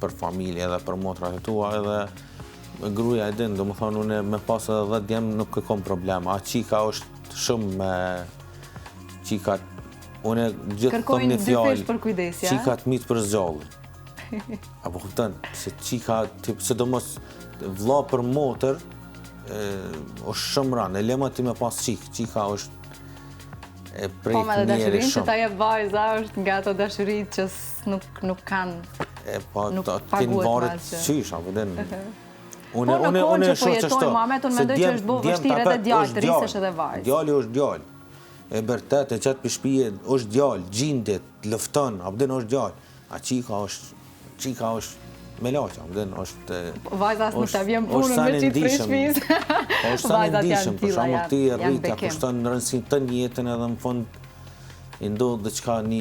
për familje edhe për motrat e tua, edhe gruja e din, do më thonë unë me pas edhe 10 djemë nuk e kom problema, a qika është shumë me qikat, unë gjithë thëmë një fjallë, qikat mitë për zgjallë. Apo këtën, se qika, se do mos vla për motër, është shumë ranë, e lema ti me pas qika është e prejtë njeri shumë. Po me dhe dashurin që ta je vajza është nga ato dashurit që nuk kanë, nuk paguet malë që. Qysh, apo den. Po në konë që po jetojnë, Muhamet, unë mendoj që është bo vështirë edhe djallë, të rrisesh edhe vajzë. Djalli është djallë. E bërtet, e qatë për shpije, është djallë, gjindit, lëftën, abden është djallë. A qika është me laqa, abden është... Vajzas nuk të vjen punën me qitë për shpijës. është sa në ndishëm, për shumë këti e rritja, për shtë në rëndësin të njëtën edhe në fund, i ndodhë dhe qka një...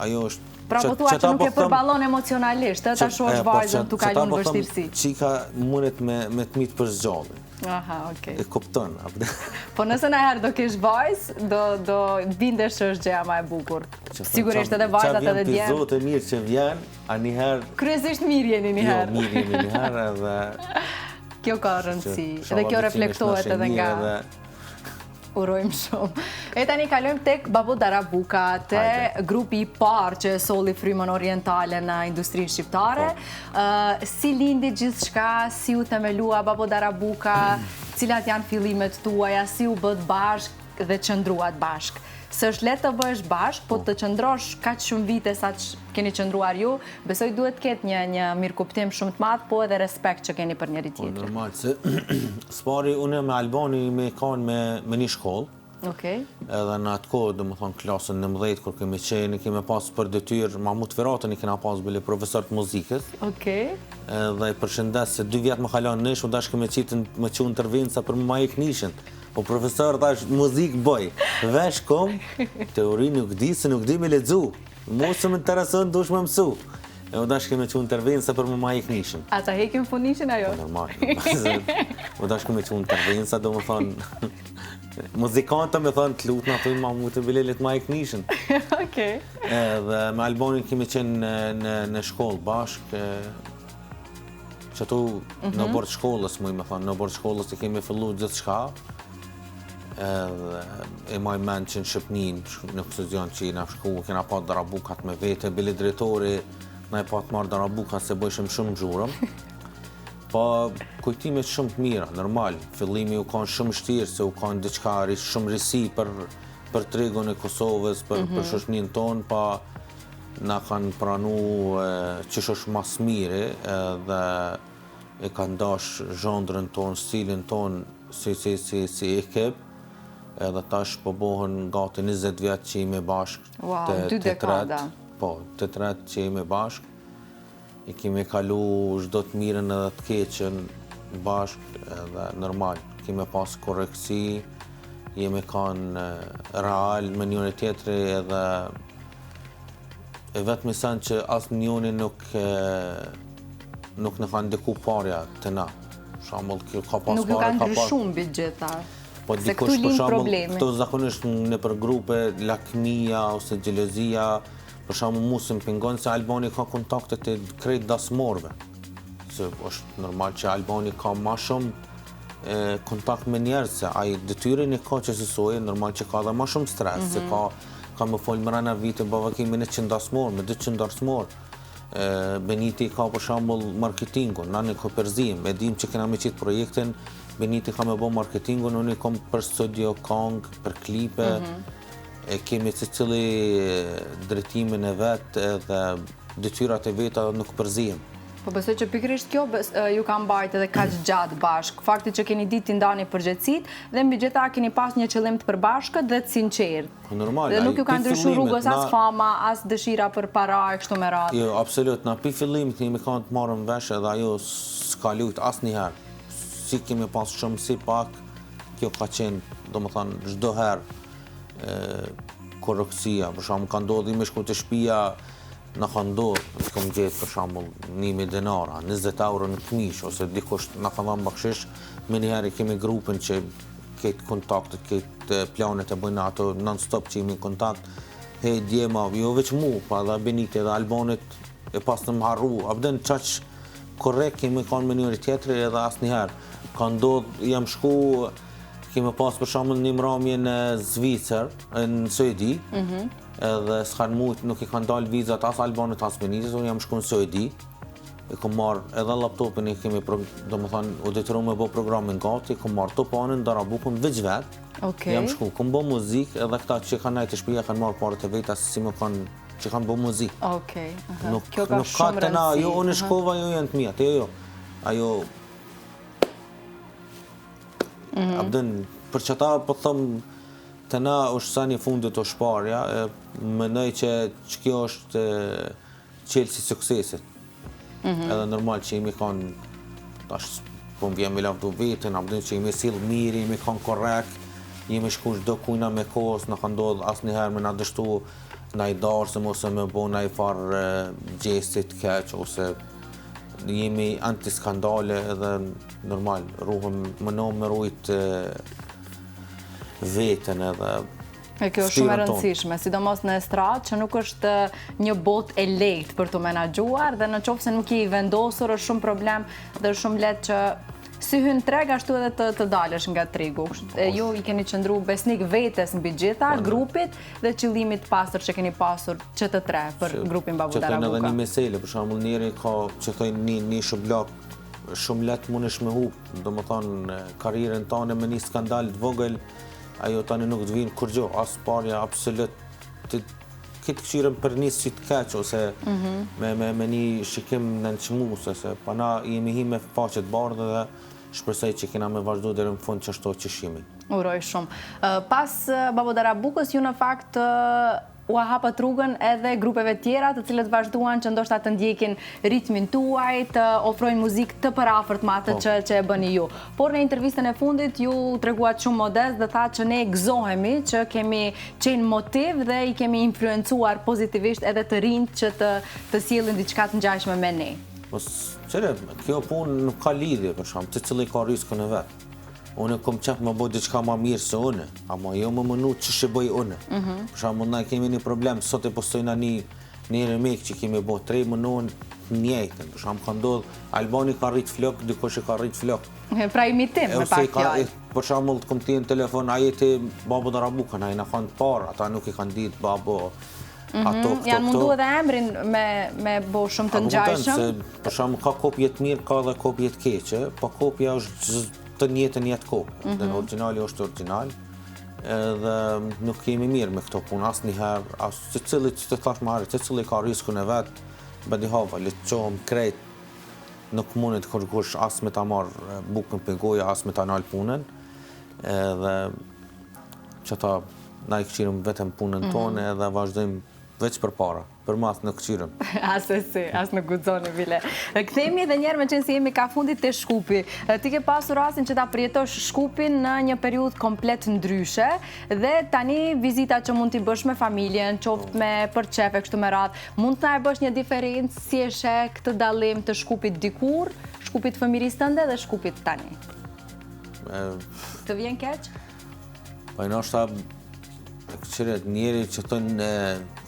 Ajo është... Pra po tua që nuk e përballon emocionalisht, ta shosh vajzën tu kalon vështirësi. Qika mundet me të mitë për zgjallin. Aha, okej. E kupton. Po nëse na herë do kesh vajzë, do bindesh që është gjëja më e bukur. Sigurisht edhe vajzat edhe djemë. Qa vjen të mirë që vjen, a njëherë... Kryesisht mirë jeni njëherë. Jo, mirë jeni njëherë edhe... Kjo ka rëndësi, edhe kjo reflektohet edhe nga... Urojmë shumë. E tani kalojmë tek Babo Darabuka, te grupi i parë që solli frymën orientale në industrinë shqiptare. Si lindi gjithçka, si u themelua Babo Darabuka, cilat janë fillimet tuaja, si u bët bashkë, dhe qëndruat bashk. Së është letë të bësh bashk, po të qëndrosh kaq shumë vite sa që keni qëndruar ju, besoj duhet ketë një mirëkuptim shumë të madh, po edhe respekt që keni për njëri tjetrin. Normal, se spari unë me Albani me kanë me një shkollë. Okej. Edhe në atë kohë, domethënë klasën 19 kur kemi qenë, kemi pas për detyrë Mahmut Feratën i kena pas bile profesor të muzikës. Okej. Edhe i përshëndes se 2 vjet më kalon nesh, u dash me qitën me çu intervenca për më ik nishin. Po profesor thash muzik bëj. Vesh kom, teori nuk di se nuk di me lexu. Mos më intereson dush më mësu. E u dash me çu intervenca për më ik nishin. Ata hekin funishin ajo? Normal. U dash me çu intervenca, domethënë muzikanta me thonë të lutë në thujnë Mahmut e bilelit ma e kënishën. Okej. Dhe me Albani kemi qenë në shkollë bashkë, që ato në bord shkollës, mu i me thonë, në bord shkollës të kemi fillu gjithë shka, e maj menë që në Shqipnin, në Kësuzion që i nga shku, kena pat darabukat me vete, bile drejtori, na i pat marrë darabukat se bëjshëm shumë gjurëm. Po kujtimet shumë të mira, normal. Fillimi u kanë shumë shtirë, se u kanë diçka shumë risi për tregun e Kosovës, për shoqërinë tonë, pa na kanë pranu që është mas mire dhe e kanë dash zhondrën tonë, stilin tonë si ekip, edhe tash po bohen gati 20 vjetë që jemi bashkë. Wow, 2 dekada. Po, të tretë që jemi bashkë. I kemi kalu çdo të mirën edhe të keqen bashkë edhe normal. Kemi pas korreksi, jemi kanë real me njëri tjetri edhe vetëm sen që asë njëri nuk në kanë ndiku parja të na. Shembull, ka pas nuk ju kanë ndryshuar mbi gjitha. Po dikush për shembull, këto zakonisht në për grupe lakmia ose xhelozia. Për shembull, mu se më pengon se Albani ka kontaktet e krejt dasmorve. Se është normal që Albani ka ma shumë kontakt me njerëz, se ai detyrën e ka që sësoj, normal që ka dhe ma shumë stres, se ka më folë mërana vite, bava kemi 100 dasmor, me 200 dasmor. Beniti ka për shembull marketingun, na në Koperzim, e dim që kena me qitë projektin, Beniti ka me bo marketingun, unë i kom për studio kong, për klipe, e kemi se cili drejtimin e vetë edhe detyrat e veta nuk përzihem. Po besoj që pikërisht kjo ju ka mbajt edhe kaq gjatë bashkë. Fakti që keni ditë t'i ndani përgjegjësitë dhe mbi gjitha keni pas një qëllim të përbashkët dhe të sinqertë. Normal. Dhe nuk ju ka ndryshuar rrugës as fama, as dëshira për para e kështu me radhë. Jo, absolut. Na pi fillimit kemi kanë të marrëm vesh edhe ajo s'ka lut asnjëherë. Si kemi pas shumë si pak, kjo ka qenë, domethënë çdo herë korreksia, për shembull ka ndodhur me shku të shtëpia, na ka ndodhur, kam gjetë për shembull 1000 dinara, 20 euro në këmish ose dikush na ka dhënë bakshish, më një herë kemi grupin që këtë kontaktet, këtë planet e bëjnë ato non-stop që jemi në kontakt, hej djema, jo veç mu, pa dhe Benite dhe Albanit e pas në më harru, abden qaq korrekt kemi kanë me njëri tjetri edhe asnjëherë. Ka ndodhur, jam shku, kemi pas për shembull një mramje në Zvicër, në Suedi, edhe s'kan mujt, nuk i kanë dalë vizat as Albanit as Benites, unë jam shku në Suedi, e kom marrë edhe laptopin e kemi, domethënë, u detyru me bo programin gati, kom marrë topanin, darabukun, veç vetë, jam shku, kom bo muzikë, edhe këta që kanë najtë shpija kanë marrë parët e veta, si më kanë, që kanë bo muzikë. Kjo ka shumë rëndësi. Jo, unë shkova, jo janë të mija, jo, ajo, abden, për që ta po thëmë të na është sa një fundit të shparja, mendoj që kjo është qelësi suksesit. Edhe normal që jemi kanë, tash po më vjen me lavdu vetën, abden që jemi sill mirë, jemi kanë korrekt, jemi shku çdo kujna me kohës, në kanë ndodhur asnjëherë me na dështu na i darsëm ose me bo na i farë gjesit keq, ose jemi antiskandale edhe normal, ruhëm mënom me rujt vetën edhe e kjo është shumë e rëndësishme, sidomos në estradë që nuk është një botë e lehtë për të menaxhuar dhe në qoftë se nuk je i vendosur është shumë problem dhe është shumë lehtë që si hyn treg ashtu edhe të dalësh nga tregu. Ju i keni qëndru besnik vetes mbi gjitha, grupit dhe qëllimit pastër që keni pasur që të tre për grupin Babu Darabuka. Që thënë edhe një mesele, për shembull njëri ka që thënë një shublak shumë lehtë mundesh me hub, domethënë karrierën tënde me një skandal të vogël ajo tani nuk të vinë kur gjo, as parja absolut të këtë këshirën për një si të keq, ose me një shikim në nëqmus, se pana jemi hi me faqet bardhe dhe shpresoj që kena me vazhdu dhe në fund që ashtu që shimi. Uroj shumë. Pas Babo Darabukës, ju në fakt u hapët rrugën edhe grupeve tjera të cilët vazhduan që ndoshta të ndjekin ritmin tuaj, të ofrojnë muzikë të përafërt me atë që e bëni ju. Por në intervistën e fundit ju treguat shumë modest dhe tha që ne gëzohemi që kemi qenë motiv dhe i kemi influencuar pozitivisht edhe të rinjt që të sjellin diçka të ngjashme me ne. Qere, kjo punë nuk ka lidhje për shkak, të cili ka riskun e vet. Unë kom qef me bëj diçka më mirë se unë, ama jo më mënu që shë bëj unë. Për shembull, na kemi një problem, sot e postojna një remake që kemi bëj, tre mënuan njëjtën. Për shembull, ka ndodhur Albani ka rrit flok, dikush e ka rrit flok. Pra imitim me pak fjalë. Për shembull, kom ti në telefon, a jeti Babo Darabukën, ai na kanë parë, ata nuk i kanë ditë Babo. Janë mundu edhe emrin me bo shumë të ngjashëm. Për shembull, ka kopje të mirë, ka edhe kopje të keqe, po kopja është të njëjtën jetë kopje. Dhe në originali është original, dhe nuk kemi mirë me këto punë, asnjëherë, se cili që të thash më herët, se cili ka riskun e vet, bëdi hava, le të qohëm krejt, nuk mundet kërkush as me ta marrë bukën për goja, as me ta nalë punën, dhe që ta na i këqirëm vetëm punën tonë dhe vazhdojmë veç për para, për mas në këqirëm. As në gudzoni, Vile. Kthehemi edhe njerë me qenë si jemi ka fundit të Shkupi. Ti ke pasur rastin që ta përjetosh Shkupin në një periudhë komplet ndryshe dhe tani vizita që mund t'i bësh me familjen, qoftë me përqefe, kështu me radhë, mund t'na e bësh një diferencë si e sheh këtë dallim të Shkupit dikur, Shkupit fëmirisë tënde dhe Shkupit tani? Të vjen keq? Po i nashta këqiret njeri që thënë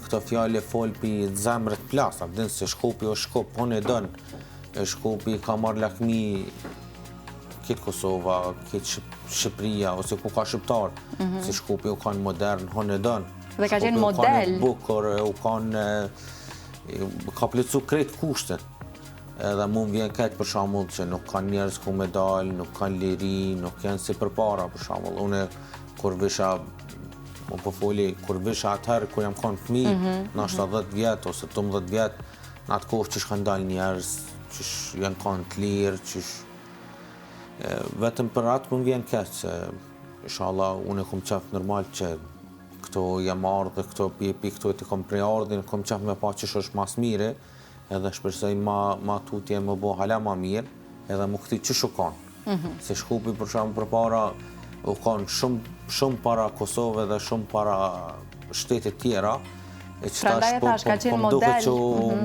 këto fjale fol për zemrët plasa, dinë se Shkupi o Shkup, unë e dënë, Shkupi ka marrë lakmi këtë Kosova, këtë Shqipëria, ose ku ka shqiptar, se Shkupi u kanë modern, unë e dënë. Dhe ka qenë model. Bukur, ka plecu krejt kushtet. Edhe mu më vjen këtë për shembull që nuk kanë njerëz ku me dalë, nuk kanë liri, nuk janë si përpara për shembull. Unë kur visha më po foli, kur visha atëherë, kur jam kanë fëmi, në 10 vjetë ose 12 vjetë, në atë kohë që kanë dalë njerëz, që janë kanë të lirë, që vetëm për atë më vjen keq, se inshallah unë kom qef normal që këto jam ardhë, këto këto të kom prej ardhin, kom qef me pa që është mas mire, edhe shpresoj ma tutje më bo hala ma mirë, edhe më këti që kanë. Se Shkupi për shembull përpara u kanë shumë para Kosovë dhe shumë para shtetet tjera, e që tash po duke që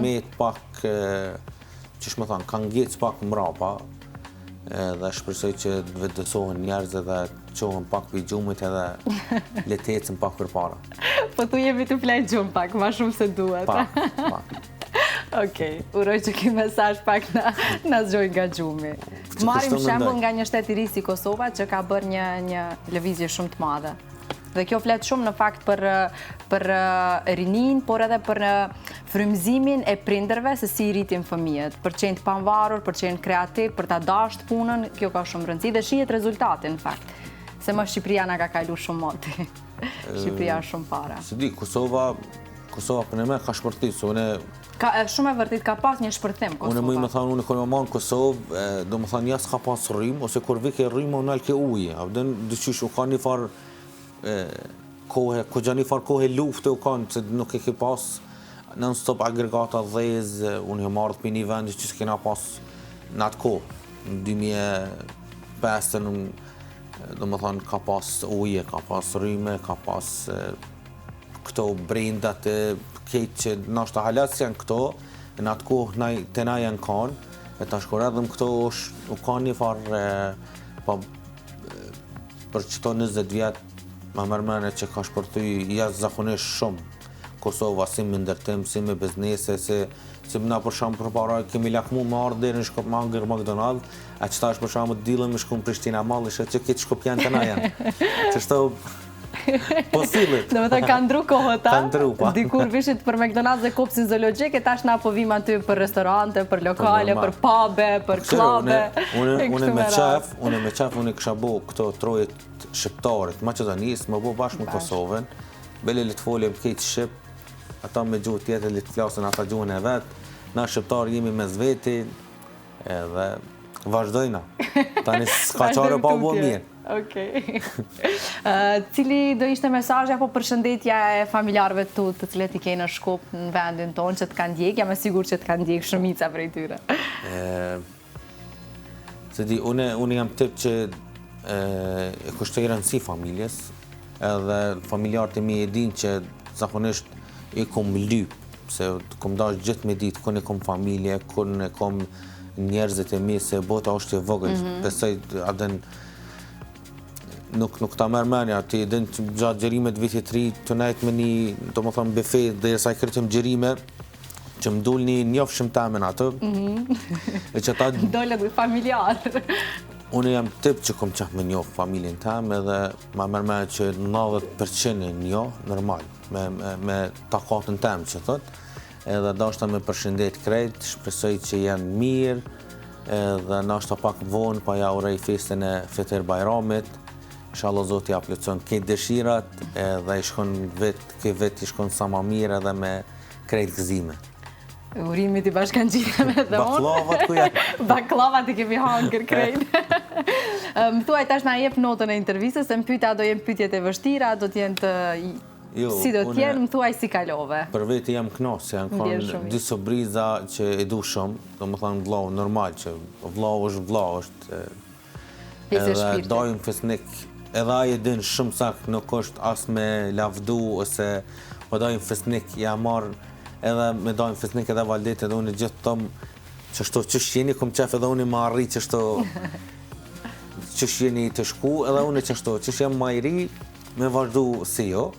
met pak, që shme thonë, kanë gjecë pak mrapa, dhe shpresoj që vetësohen njerëz dhe qohen pak për gjumit edhe le të ecën pak për para. Po tu jemi të flej gjumë pak, ma shumë se duhet. Pak. Okej, uroj që ki mesazh pak na zgjoj nga gjumi. Marrim shembull nga një shtet i ri si Kosova që ka bërë një lëvizje shumë të madhe. Dhe kjo flet shumë në fakt për rinin, por edhe për frymëzimin e prindërve se si i rritin fëmijët, për qenë të pavarur, për qenë kreativ, për ta dashur punën, kjo ka shumë rëndësi dhe shihet rezultatin në fakt. Se më Shqipëria na ka kalu shumë moti. Shqipëria shumë para. Se di, Kosova për me ka shpërtit, se une shumë e vërtit ka pas një shpërthim Kosova. Unë më thonë, unë kërë më manë Kosovë, do më thonë jasë ka pas rrimë, ose kur vike rrimë, unë alke uje. Avden, dyqysh, u ka një farë kohë, ku gja një farë kohë lufte u kanë, se nuk e ke pas non-stop agregata dhezë, unë e marrë për një vendi që s'kena pas në atë kohë. Në 2005, do më thonë, ka pas uje, ka pas rrimë, ka pas këto brendat kejtë që nashta halat janë këto, në atë kohë të na janë kanë, e ta shkore edhe më këto u kanë një farë, për qëto 20 vjetë, ma mërmene që ka shpërtuj jashtë zakonisht shumë Kosova, si me ndërtim, si me biznese, si na për shamë për para kemi lakmu me ardhë dhe në Shkop Mangër McDonald, a që ta është për shamë të dilëm me shku në Prishtina Malë, që këtë Shkopjan të na janë. Që shto Po sillet. Do të thënë ka ndru kohët, Ka ndru, pa. Dikur vishit për McDonald's dhe kopsin zoologjik, e tash na po vim aty për restorante, për lokale, për pube, për klube. Unë me qef, unë kisha bo këto trojet shqiptarit, Maqedonisë, më bo bashkë me Kosovën, bele li të folim këtë shqip, ata me gjuhë tjetër li të flasin ata gjuhën e vetë, na shqiptarë jemi mes veti, edhe vazhdojna. Tani s'ka qare pa bo mirë. Okej. Cili do ishte mesazhi apo përshëndetja e familjarëve tu të cilët i keni në Shkup në vendin tonë që të kanë ndjek, jam e sigurt që të kanë ndjek shumica prej tyre. Se di, unë jam tip që e kushtoj rëndësi familjes, edhe familjarët e mi e din që zakonisht i kom lyp, se kom dash gjithë me ditë kun e kom familje, kun e kom njerëzit e mi, se bota është e vogël, besoj adën nuk ta merr mendja, ti din që gjatë gjerimet vitit të ri, të nejt me një, do më thonë, befe, dhe sa i kërtëm gjerime, që më dul një njofshim temen atë, e që ta... Dole dhe familjarë. Unë jam tip që kom qef me njoh familjen tem, edhe ma merr mendja që 90% e njoh, normal, me takatën tem që thot, edhe dashta me përshëndet krejt, shpresoj që janë mirë, edhe nashta pak vonë, pa ja urej festën e Feter Bajramit, inshallah Zoti ja plotson këtë dëshirat, edhe i shkon këtë vet i shkon sa më mirë edhe me krejt gëzime. Urimit i bashkangjitem edhe unë. Baklavat ku janë? Baklavat i kemi hangër krejt. Më thuaj tash na jep notën e intervistës, se më pyeta do jenë pyetjet e vështira, do t'jenë të... Si do t'jenë, më thuaj si kalove. Për veti jam kënaqë, se janë konë dy sobriza që e du shumë, do më thënë vlau, normal që vlau është edhe dajmë fesnik, edhe aje din shumë sak, nuk është as me lavdu, ose po dajmë fesnik, ja marë edhe me dajmë fesnik edhe valdet, edhe unë gjithë tëmë qështu qësh jeni, kom qef edhe unë ma arri qështu qësh jeni të shku, edhe unë qështu qësh jam ma i ri, me vazhdu si jo,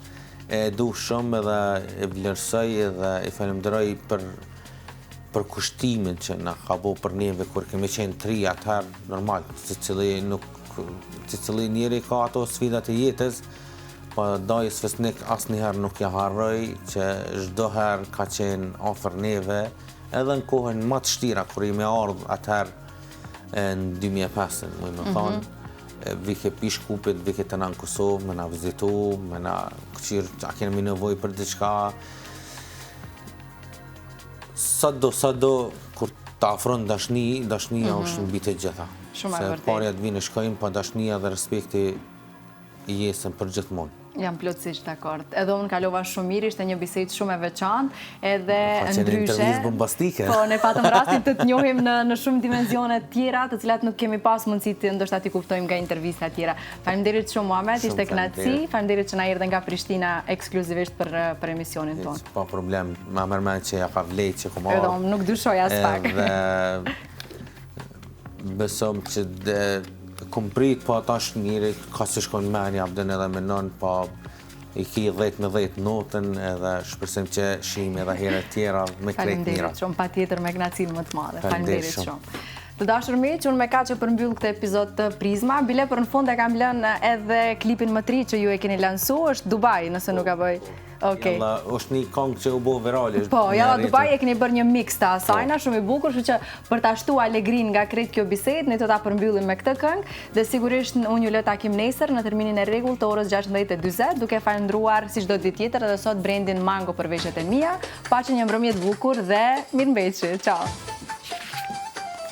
e du shumë edhe e vlerësoj edhe e falemderoj për kushtimin që na ka bo për neve, kur kemi qenë tri atëherë normal, si cili njeri ka ato sfidat e jetës, pa dajës fesnik asnjëherë nuk ja harroj që çdo herë ka qenë afër neve, edhe në kohën më të vështira kur jemi ardhur atëherë në 2005, më thonë, vike pi Shkupit, vike të na në Kosovë, me na vizitu, me na këqyrë, a kemi nevojë për diçka. Sado, kur ta afron dashnia është mbi të gjitha. Shumë e vërtetë. Se parja të vinë shkojnë, pa dashnia dhe respekti i jesën për gjithmonë. Jam plotësisht dakord. Edhe unë kalova shumë mirë, ishte një bisedë shumë e veçantë, edhe ndryshe. Intervistë bombastike. Po, ne patëm rastin të njohim në shumë dimensione tjera, të cilat nuk kemi pas mundësi të ndoshta t'i kuptojmë nga intervista tjera. Faleminderit shumë Muhamet, ishte kënaqësi. Faleminderit që na erdhe nga Prishtina ekskluzivisht për emisionin tonë. Pa problem, ma mërmen që ja ka vlejt që kom Edhe unë nuk dyshoj as pak. Edhe besom që kom prit, po atash njëri ka si shkon menja, abden edhe me nën, po i ki 10 me 10 notën, edhe shpresim që shihemi edhe herët tjera me krejt mira. Faleminderit shumë, patjetër me kënaqësinë më të madhe. Faleminderit shumë. Të dashur miq, unë me ka që përmbyll këtë epizod të Prizma, bile për në fund e kam lënë edhe klipin më të ri që ju e keni lansu, është Dubai, nëse nuk e bëj. Okej. është një këngë që u bo virale. Po, jalla Dubai e keni bërë një mix të asajna, shumë i bukur, kështu që për ta shtu alegrin nga krejt kjo bisedë, ne do ta përmbyllim me këtë këngë, dhe sigurisht unë ju lë takim nesër në terminin e rregullt të orës 16:40, duke falendruar si çdo ditë tjetër edhe sot Brendin Mango për veshjet e mia. Paqen një mbrëmje të bukur dhe mirëmbëjtje. Ciao.